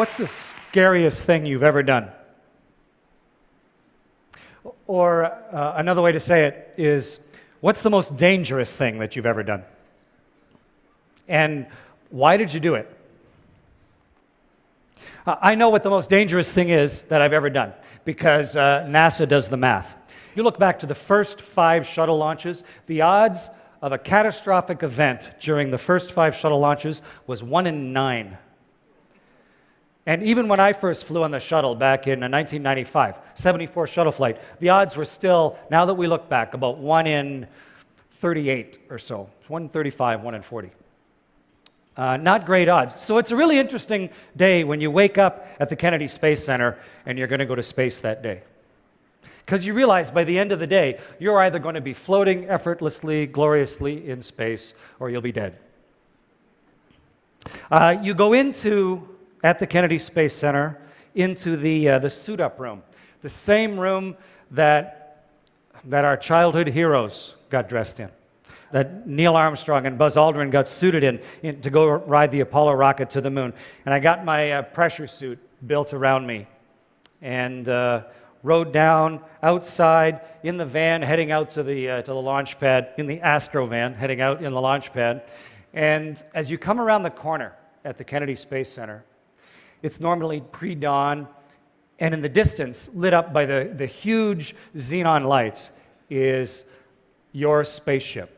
What's the scariest thing you've ever done? Or another way to say it is, what's the most dangerous thing that you've ever done? And why did you do it? I know what the most dangerous thing is that I've ever done, because NASA does the math. You look back to the first 5 shuttle launches, the odds of a catastrophic event during the first 5 shuttle launches was 1 in 9. And even when I first flew on the shuttle back in 1995, 74 shuttle flight, the odds were still, now that we look back, about 1 in 38 or so, 1 in 35, 1 in 40. Not great odds. So it's a really interesting day when you wake up at the Kennedy Space Center and you're going to go to space that day. Because you realize by the end of the day, you're either going to be floating effortlessly, gloriously in space, or you'll be dead. You go into, at the Kennedy Space Center, into the suit-up room, the same room that our childhood heroes got dressed in, that Neil Armstrong and Buzz Aldrin got suited in to go ride the Apollo rocket to the moon. And I got my pressure suit built around me and rode down outside in the van heading out to the launch pad, in the Astro van heading out in the launch pad. And as you come around the corner at the Kennedy Space Center, it's normally pre-dawn, and in the distance, lit up by the huge xenon lights, is your spaceship,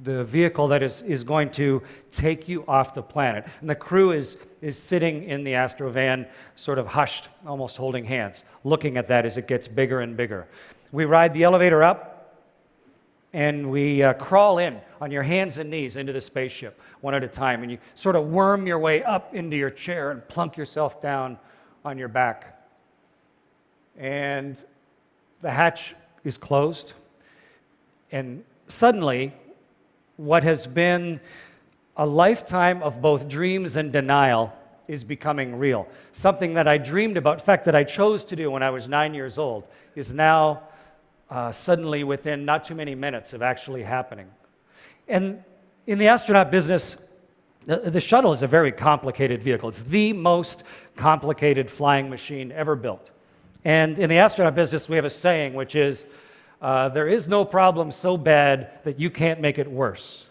the vehicle that is going to take you off the planet. And the crew is sitting in the Astro van, sort of hushed, almost holding hands, looking at that as it gets bigger and bigger. We ride the elevator up, and we crawl in on your hands and knees into the spaceship, one at a time, and you sort of worm your way up into your chair and plunk yourself down on your back. And the hatch is closed, and suddenly, what has been a lifetime of both dreams and denial is becoming real. Something that I dreamed about, in fact, that I chose to do when I was 9 years old, is now suddenly within not too many minutes of actually happening. And in the astronaut business, the shuttle is a very complicated vehicle. It's the most complicated flying machine ever built. And in the astronaut business, we have a saying, which is, there is no problem so bad that you can't make it worse.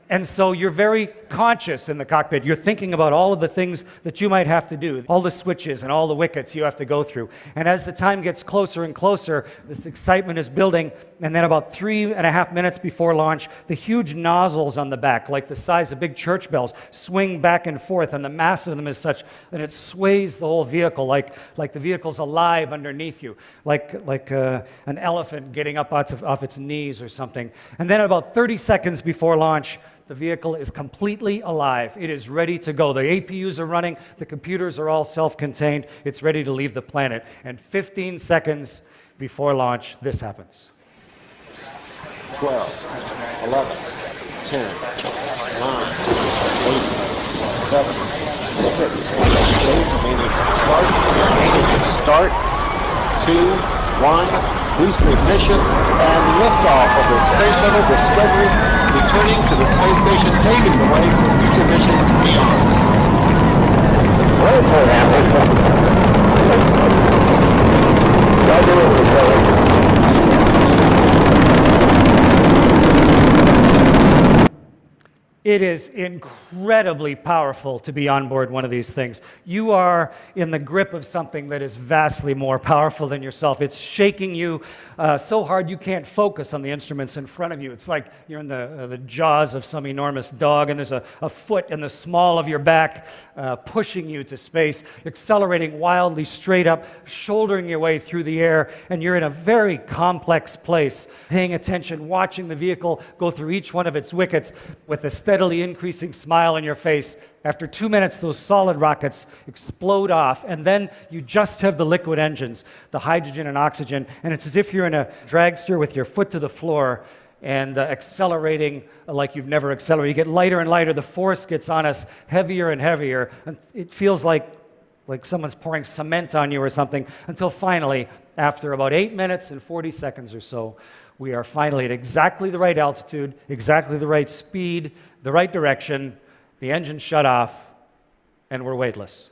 And so you're very conscious in the cockpit. You're thinking about all of the things that you might have to do, all the switches and all the wickets you have to go through. And as the time gets closer and closer, this excitement is building. And then about 3.5 minutes before launch, the huge nozzles on the back, like the size of big church bells, swing back and forth. And the mass of them is such that it sways the whole vehicle, like the vehicle's alive underneath you, like an elephant getting up off its knees or something. And then about 30 seconds before launch, the vehicle is completely alive. It is ready to go. The APUs are running. The computers are all self-contained. It's ready to leave the planet. And 15 seconds before launch, this happens. 12, 11, 10, 9, 8, 7, 6, 5, start, 2, 1, booster ignition, and liftoff of the Space Shuttle Discovery, returning to the space station, paving the way for future missions beyond. It is incredibly powerful to be on board one of these things. You are in the grip of something that is vastly more powerful than yourself. It's shaking you so hard you can't focus on the instruments in front of you. It's like you're in the jaws of some enormous dog, and there's a foot in the small of your back pushing you to space, accelerating wildly straight up, shouldering your way through the air, and you're in a very complex place, paying attention, watching the vehicle go through each one of its wickets with a steadily increasing smile on your face. After 2 minutes, those solid rockets explode off, and then you just have the liquid engines, the hydrogen and oxygen, and it's as if you're in a dragster with your foot to the floor and accelerating like you've never accelerated. You get lighter and lighter. The force gets on us heavier and heavier, and it feels like someone's pouring cement on you or something, until finally, after about 8 minutes and 40 seconds or so, we are finally at exactly the right altitude, exactly the right speed, the right direction, the engine shut off, and we're weightless.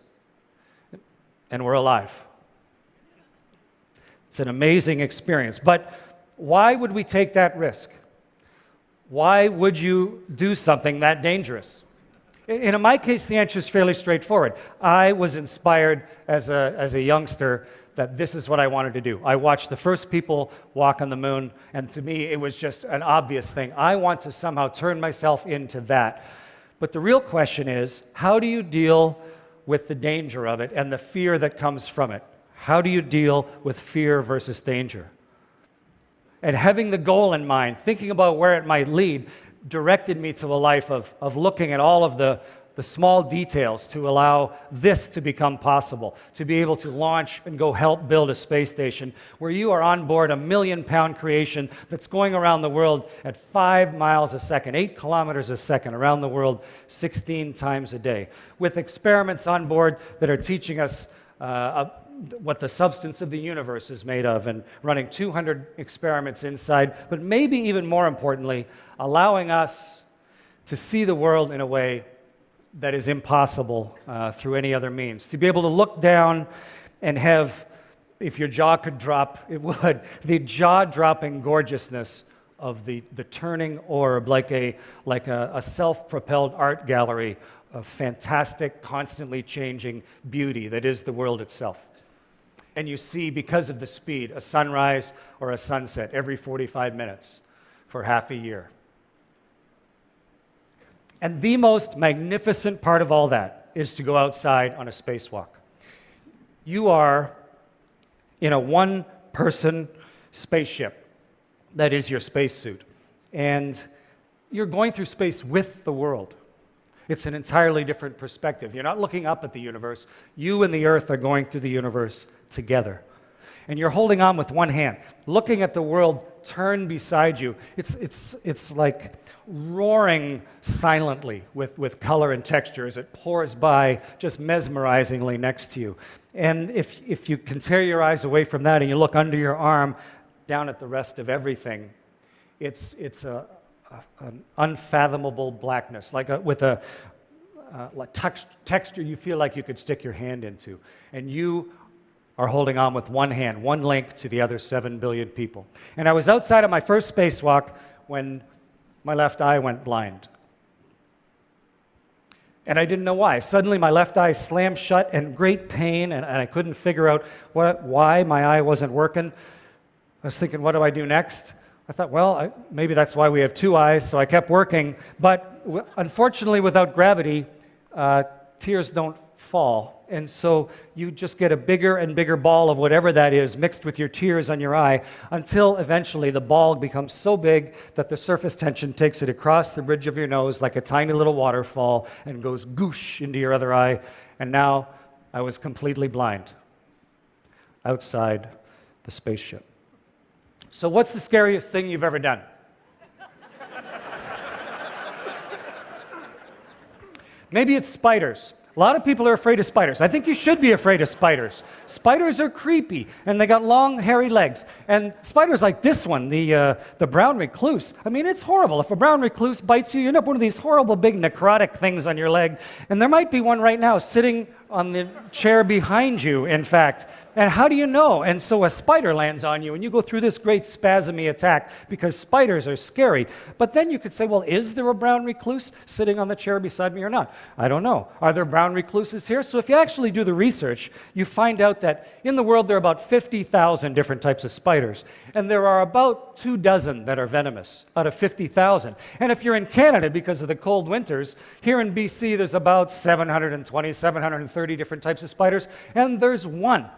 And we're alive. It's an amazing experience. But why would we take that risk? Why would you do something that dangerous? In my case, the answer is fairly straightforward. I was inspired as a youngster that this is what I wanted to do. I watched the first people walk on the moon, and to me, it was just an obvious thing. I want to somehow turn myself into that. But the real question is, how do you deal with the danger of it and the fear that comes from it? How do you deal with fear versus danger? And having the goal in mind, thinking about where it might lead, directed me to a life of looking at all of the small details to allow this to become possible, to be able to launch and go help build a space station where you are on board a 1 million-pound creation that's going around the world at 5 miles a second, 8 kilometers a second around the world 16 times a day, with experiments on board that are teaching us what the substance of the universe is made of, and running 200 experiments inside, but maybe even more importantly, allowing us to see the world in a way that is impossible through any other means. To be able to look down and have, if your jaw could drop, it would, the jaw-dropping gorgeousness of the turning orb, like a self-propelled art gallery of fantastic, constantly changing beauty that is the world itself. And you see, because of the speed, a sunrise or a sunset every 45 minutes for half a year. And the most magnificent part of all that is to go outside on a spacewalk. You are in a one-person spaceship that is your spacesuit, and you're going through space with the world. It's an entirely different perspective. You're not looking up at the universe. You and the Earth are going through the universe together. And you're holding on with one hand, looking at the world turn beside you. It's like roaring silently with color and texture as it pours by just mesmerizingly next to you. And if you can tear your eyes away from that and you look under your arm down at the rest of everything, it's an unfathomable blackness, with a texture you feel like you could stick your hand into. And you are holding on with one hand, one link to the other 7 billion people. And I was outside of my first spacewalk when my left eye went blind. And I didn't know why. Suddenly my left eye slammed shut in great pain, and I couldn't figure out why my eye wasn't working. I was thinking, what do I do next? I thought, well, maybe that's why we have two eyes, so I kept working. But unfortunately, without gravity, tears don't fall. And so you just get a bigger and bigger ball of whatever that is mixed with your tears on your eye until eventually the ball becomes so big that the surface tension takes it across the bridge of your nose like a tiny little waterfall and goes goosh into your other eye. And now I was completely blind outside the spaceship. So what's the scariest thing you've ever done? Maybe it's spiders. A lot of people are afraid of spiders. I think you should be afraid of spiders. Spiders are creepy, and they got long, hairy legs. And spiders like this one, the brown recluse, I mean, it's horrible. If a brown recluse bites you, you end up with one of these horrible big necrotic things on your leg. And there might be one right now sitting on the chair behind you, in fact. And how do you know? And so a spider lands on you, and you go through this great spasmy attack because spiders are scary. But then you could say, well, is there a brown recluse sitting on the chair beside me or not? I don't know. Are there brown recluses here? So if you actually do the research, you find out that in the world there are about 50,000 different types of spiders, and there are about 24 that are venomous out of 50,000. And if you're in Canada, because of the cold winters, here in BC there's about 720, 730 different types of spiders, and there's one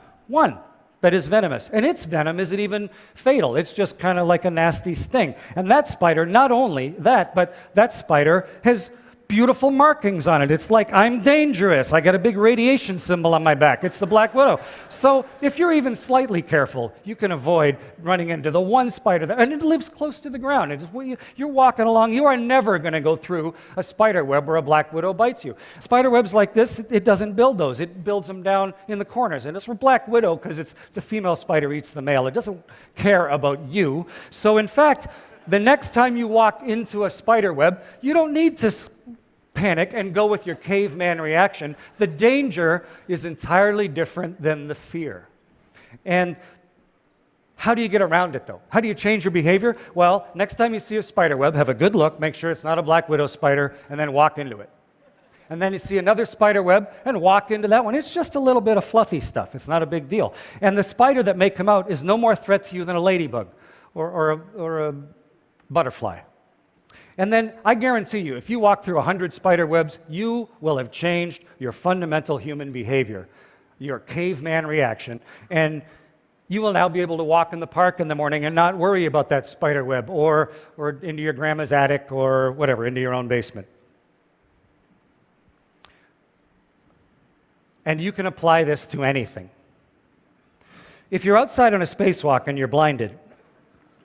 that is venomous. And its venom isn't even fatal. It's just kind of like a nasty sting. And that spider, not only that, but that spider has beautiful markings on it. It's like, I'm dangerous. I got a big radiation symbol on my back. It's the black widow. So if you're even slightly careful, you can avoid running into the one spider, and it lives close to the ground. You're walking along, you are never going to go through a spider web where a black widow bites you. Spider webs like this, it doesn't build those. It builds them down in the corners. And it's for black widow because it's the female spider eats the male. It doesn't care about you. So in fact, the next time you walk into a spider web, you don't need to panic and go with your caveman reaction. The danger is entirely different than the fear. And how do you get around it, though? How do you change your behavior? Well, next time you see a spider web, have a good look, make sure it's not a black widow spider, and then walk into it. And then you see another spider web and walk into that one. It's just a little bit of fluffy stuff. It's not a big deal. And the spider that may come out is no more threat to you than a ladybug or a butterfly. And then I guarantee you, if you walk through 100 spider webs, you will have changed your fundamental human behavior, your caveman reaction, and you will now be able to walk in the park in the morning and not worry about that spider web or into your grandma's attic or whatever, into your own basement. And you can apply this to anything. If you're outside on a spacewalk and you're blinded,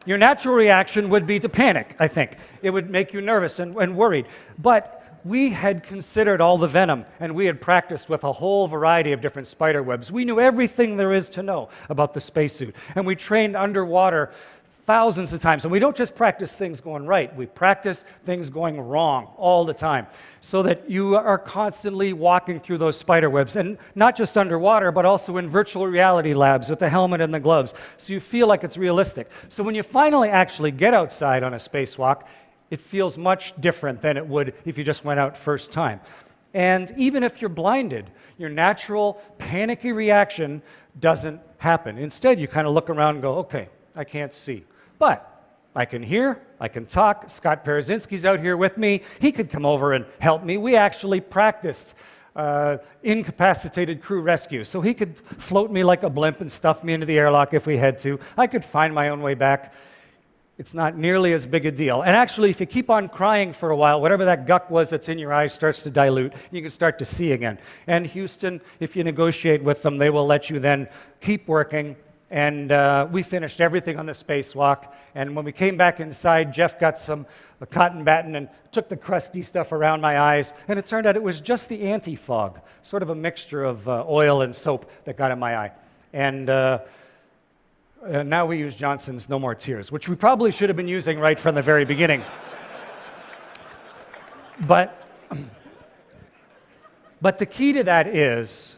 your natural reaction would be to panic, I think. It would make you nervous and worried. But we had considered all the venom, and we had practiced with a whole variety of different spider webs. We knew everything there is to know about the spacesuit, and we trained underwater thousands of times. And we don't just practice things going right, we practice things going wrong all the time, so that you are constantly walking through those spider webs, and not just underwater, but also in virtual reality labs with the helmet and the gloves, so you feel like it's realistic. So when you finally actually get outside on a spacewalk, it feels much different than it would if you just went out first time. And even if you're blinded, your natural panicky reaction doesn't happen. Instead, you kind of look around and go, okay, I can't see. But I can hear, I can talk. Scott Perezinski's out here with me. He could come over and help me. We actually practiced incapacitated crew rescue, so he could float me like a blimp and stuff me into the airlock if we had to. I could find my own way back. It's not nearly as big a deal. And actually, if you keep on crying for a while, whatever that guck was that's in your eyes starts to dilute, you can start to see again. And Houston, if you negotiate with them, they will let you then keep working. And we finished everything on the spacewalk. And when we came back inside, Jeff got a cotton batton and took the crusty stuff around my eyes. And it turned out it was just the anti-fog, sort of a mixture of oil and soap that got in my eye. And now we use Johnson's No More Tears, which we probably should have been using right from the very beginning. But the key to that is,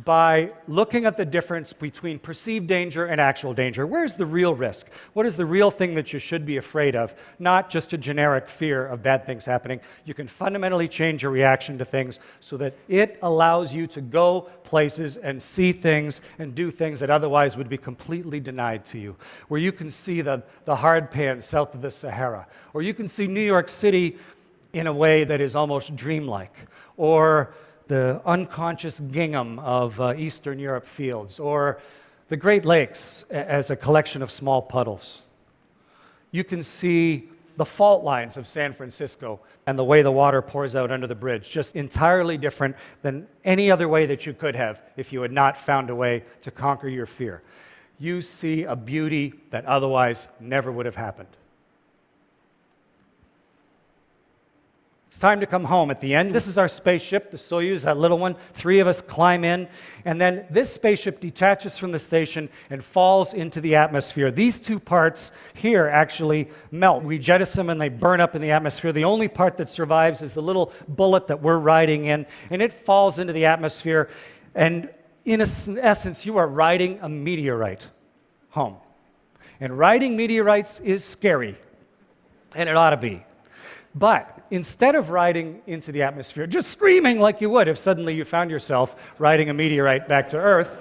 by looking at the difference between perceived danger and actual danger. Where's the real risk? What is the real thing that you should be afraid of? Not just a generic fear of bad things happening. You can fundamentally change your reaction to things so that it allows you to go places and see things and do things that otherwise would be completely denied to you. Where you can see the hard pan south of the Sahara, or you can see New York City in a way that is almost dreamlike, or the unconscious gingham of Eastern Europe fields, or the Great Lakes as a collection of small puddles. You can see the fault lines of San Francisco and the way the water pours out under the bridge, just entirely different than any other way that you could have if you had not found a way to conquer your fear. You see a beauty that otherwise never would have happened. It's time to come home at the end. This is our spaceship, the Soyuz, that little one. 3 of us climb in, and then this spaceship detaches from the station and falls into the atmosphere. These 2 parts here actually melt. We jettison them and they burn up in the atmosphere. The only part that survives is the little bullet that we're riding in, and it falls into the atmosphere. And in essence, you are riding a meteorite home. And riding meteorites is scary, and it ought to be. But instead of riding into the atmosphere, just screaming like you would if suddenly you found yourself riding a meteorite back to Earth,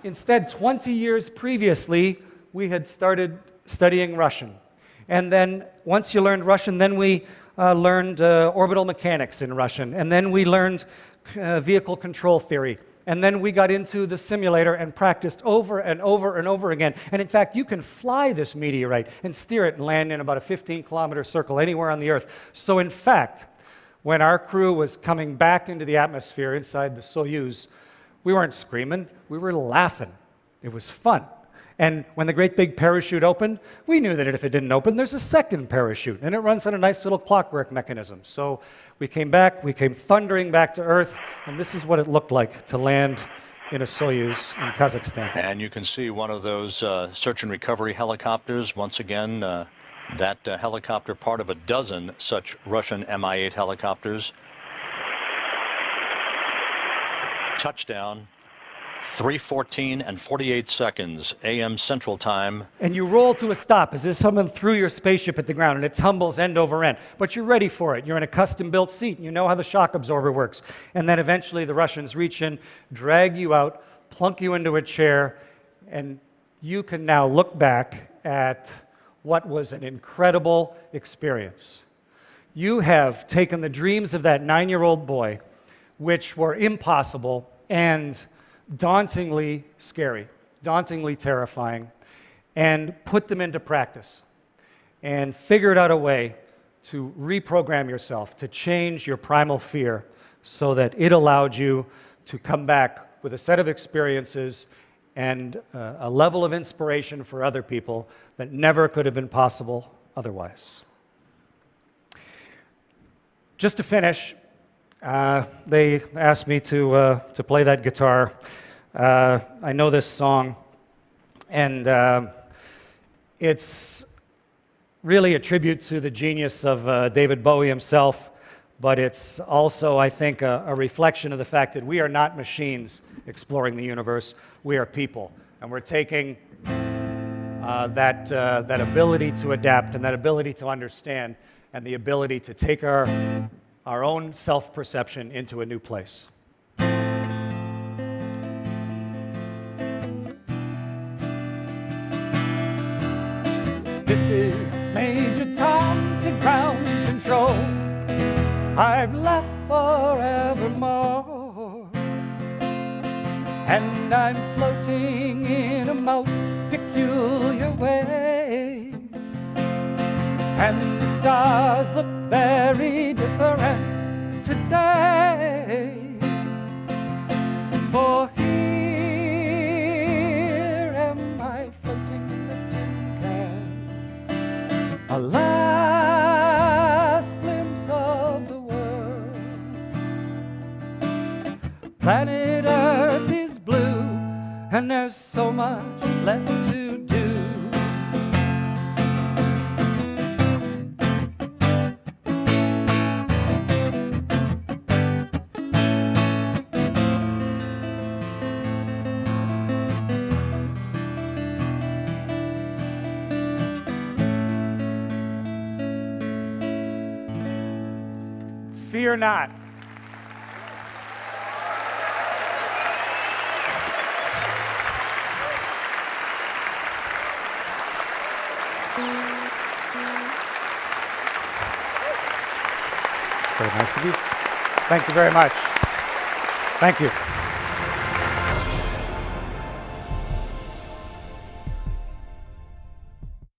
instead, 20 years previously, we had started studying Russian. And then once you learned Russian, then we learned orbital mechanics in Russian. And then we learned vehicle control theory. And then we got into the simulator and practiced over and over and over again. And in fact, you can fly this meteorite and steer it and land in about a 15-kilometer circle anywhere on the Earth. So in fact, when our crew was coming back into the atmosphere inside the Soyuz, we weren't screaming, we were laughing. It was fun. And when the great big parachute opened, we knew that if it didn't open, there's a second parachute, and it runs on a nice little clockwork mechanism. So we came back, we came thundering back to Earth, and this is what it looked like to land in a Soyuz in Kazakhstan. And you can see one of those search and recovery helicopters once again That helicopter, part of a dozen such Russian Mi-8 helicopters. Touchdown, 3:14 and 48 seconds a.m. Central Time. And you roll to a stop as if someone threw your spaceship at the ground and it tumbles end over end. But you're ready for it. You're in a custom-built seat. And you know how the shock absorber works. And then eventually the Russians reach in, drag you out, plunk you into a chair, and you can now look back at what was an incredible experience. You have taken the dreams of that 9-year-old boy, which were impossible and dauntingly scary, dauntingly terrifying, and put them into practice and figured out a way to reprogram yourself, to change your primal fear so that it allowed you to come back with a set of experiences and a level of inspiration for other people that never could have been possible otherwise. Just to finish, they asked me to play that guitar. I know this song, and it's really a tribute to the genius of David Bowie himself, but it's also, I think, a reflection of the fact that we are not machines exploring the universe. We are people, and we're taking that ability to adapt and that ability to understand and the ability to take our own self-perception into a new place. This is Major Tom to ground control. I've left forevermore, and I'm floating in a most peculiar way, and the stars look very different today, for here am I floating in a tin can, a last glimpse of the world. Planet Earth is blue, and there's so much left to do. Fear not. Very nice of you. Thank you very much. Thank you.